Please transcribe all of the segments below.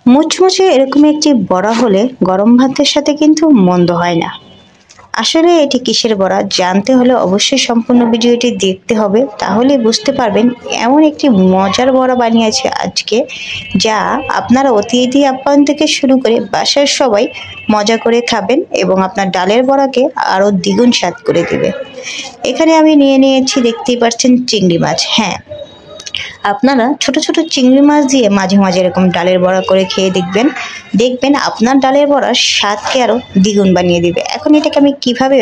মুচমুচে এরকম একটি বড়া হলে গরম ভাতের সাথে কিন্তু মন্দ হয় না। আসলে এটি কিসের বড়া জানতে হলে অবশ্যই সম্পূর্ণ ভিডিওটি দেখতে হবে, তাহলে বুঝতে পারবেন। এমন একটি মজার বড়া বানিয়েছে আজকে, যা আপনারা অতিথি আপ্যায়ন থেকে শুরু করে বাসার সবাই মজা করে খাবেন এবং আপনার ডালের বড়াকে আরো দ্বিগুণ স্বাদ করে দেবে। এখানে আমি নিয়ে নিয়েছি, দেখতেই পাচ্ছেন, চিংড়ি মাছ। হ্যাঁ, আপনারা ছোট ছোট চিংড়ি মাছ দিয়ে মাঝে মাঝে এরকম ডালের বড়া করে খেয়ে দেখবেন, দেখবেন আপনার ডালের বড়ার স্বাদকে আরো দ্বিগুণ বানিয়ে দিবে। এখন এটাকে আমি কিভাবে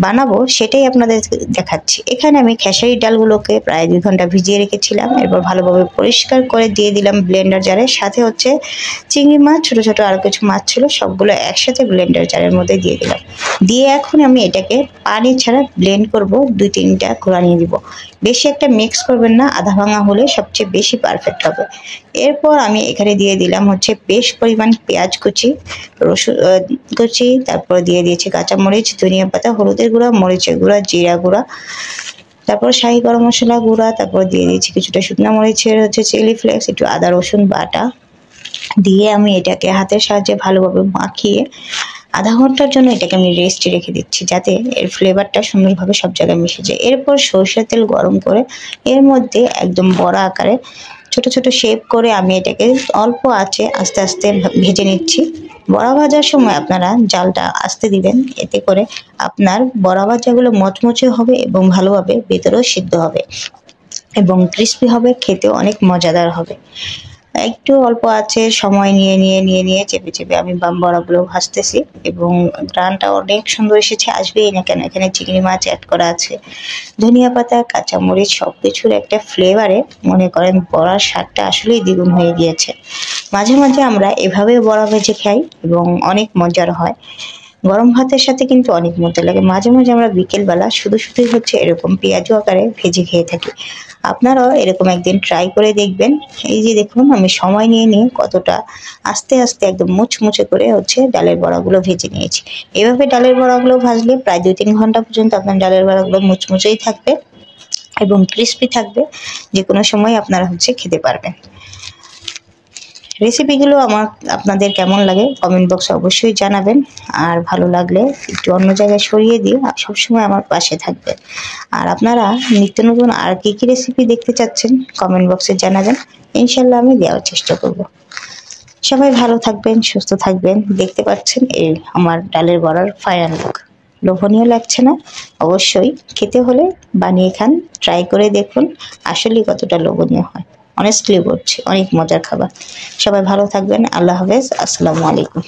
বানাবো সেটাই আপনাদের দেখাচ্ছি। এখানে আমি খেসারি ডালগুলোকে প্রায় 2 ঘন্টা ভিজিয়ে রেখেছিলাম, এরপর ভালোভাবে পরিষ্কার করে দিয়ে দিলাম ব্লেন্ডার জারে। সাথে হচ্ছে চিংড়ি মাছ, ছোট ছোট আরো কিছু মাছ ছিল, সবগুলো একসাথে ব্লেন্ডার জারের মধ্যে দিয়ে দিলাম। দিয়ে এখন আমি এটাকে পানি ছাড়া ব্লেন্ড করব, 2-3টা ঘোরা নিয়ে দিব। বেশি একটা মিক্স করবেন না, আধা ভাঙা হলে সবচেয়ে বেশি পারফেক্ট হবে। এরপর আমি এখানে দিয়ে দিলাম হচ্ছে বেশ পরিমাণ পেঁয়াজ কুচি, রসুন কুচি, তারপর দিয়ে দিয়েছি কাঁচামরিচ, ধনিয়া পাতা, হলুদের গুঁড়া, মরিচের গুঁড়া, জিরা গুঁড়া, তারপর শাহি গরম মশলা গুঁড়া, তারপর দিয়ে দিয়েছি কিছুটা শুকনো মরিচের হচ্ছে চিলি ফ্লেক্স, একটু আদা রসুন বাটা দিয়ে আমি এটাকে হাতের সাহায্যে ভালোভাবে মাখিয়ে আধা ঘন্টার জন্য এটাকে আমি রেস্টে রেখে দিচ্ছি, যাতে এর ফ্লেভারটা সুন্দরভাবে সব জায়গায় মিশে যায়। এরপর সরষের তেল গরম করে এর মধ্যে একদম বড়া আকারে ছোট ছোট শেপ করে আমি এটাকে অল্প আঁচে আস্তে আস্তে ভেজে নিচ্ছি। বড়া ভাজার সময় আপনারা জালটা আস্তে দিবেন, এতে করে আপনার বড়া ভাজাগুলো মচমচে হবে এবং ভালোভাবে ভেতরেও সিদ্ধ হবে এবং ক্রিস্পি হবে, খেতেও অনেক মজাদার হবে। একটু অল্প আছে সময় নিয়ে চেপে চেপে আমি বাম বড়াগুলো ভাজতেছি এবং গ্রানটা অনেক সুন্দর এসেছে। আসবেই না কেন, এখানে চিংড়ি মাছ অ্যাড করা আছে, ধনিয়া পাতা, কাঁচামরিচ, সবকিছুর একটা ফ্লেভারে মনে করেন বড়ার স্বাদটা আসলেই দ্বিগুণ হয়ে গিয়েছে। মাঝে মাঝে আমরা এভাবে বড়া ভেজে খাই এবং অনেক মজার হয়। গরম ভাতের সাথে কিন্তু অনেক মজা লাগে। মাঝে মাঝে আমরা বিকেলবেলা শুধুই হচ্ছে এরকম পেঁয়াজু আকারে ভেজে খেয়ে থাকি। আপনারাও এরকম একদিন ট্রাই করে দেখবেন। এই যে দেখুন, আমি সময় নিয়ে কতটা আস্তে আস্তে একদম মুচমুচে করে হচ্ছে ডালের বড়াগুলো ভেজে নিয়েছি। এভাবে ডালের বড়াগুলো ভাজলে প্রায় 2-3 ঘন্টা পর্যন্ত আপনার ডালের বড়াগুলো মুচমুচেই থাকবে এবং ক্রিস্পি থাকবে, যে কোনো সময় আপনারা হচ্ছে খেতে পারবেন। রেসিপিগুলো আপনাদের কেমন লাগে কমেন্ট বক্সে অবশ্যই জানাবেন, আর ভালো লাগলে একটু অন্য জায়গায় সরিয়ে দিয়ে সবসময় আমার পাশে থাকবেন। আর আপনারা নিত্য নতুন আর কি কি রেসিপি দেখতে চাচ্ছেন কমেন্ট বক্সে জানাবেন, ইনশাল্লাহ আমি দেওয়ার চেষ্টা করব। সবাই ভালো থাকবেন, সুস্থ থাকবেন। দেখতে পাচ্ছেন এই আমার ডালের বড়ার ফাইনাল লুক। লোভনীয় লাগছে না? অবশ্যই খেতে হলে বানিয়ে খান, ট্রাই করে দেখুন আসলেই কতটা লোভনীয় হয়। অনেস্টলি বলছি, অনেক মজার খাবার। সবাই ভালো থাকবেন। আল্লাহ হাফেজ, আসসালামু আলাইকুম।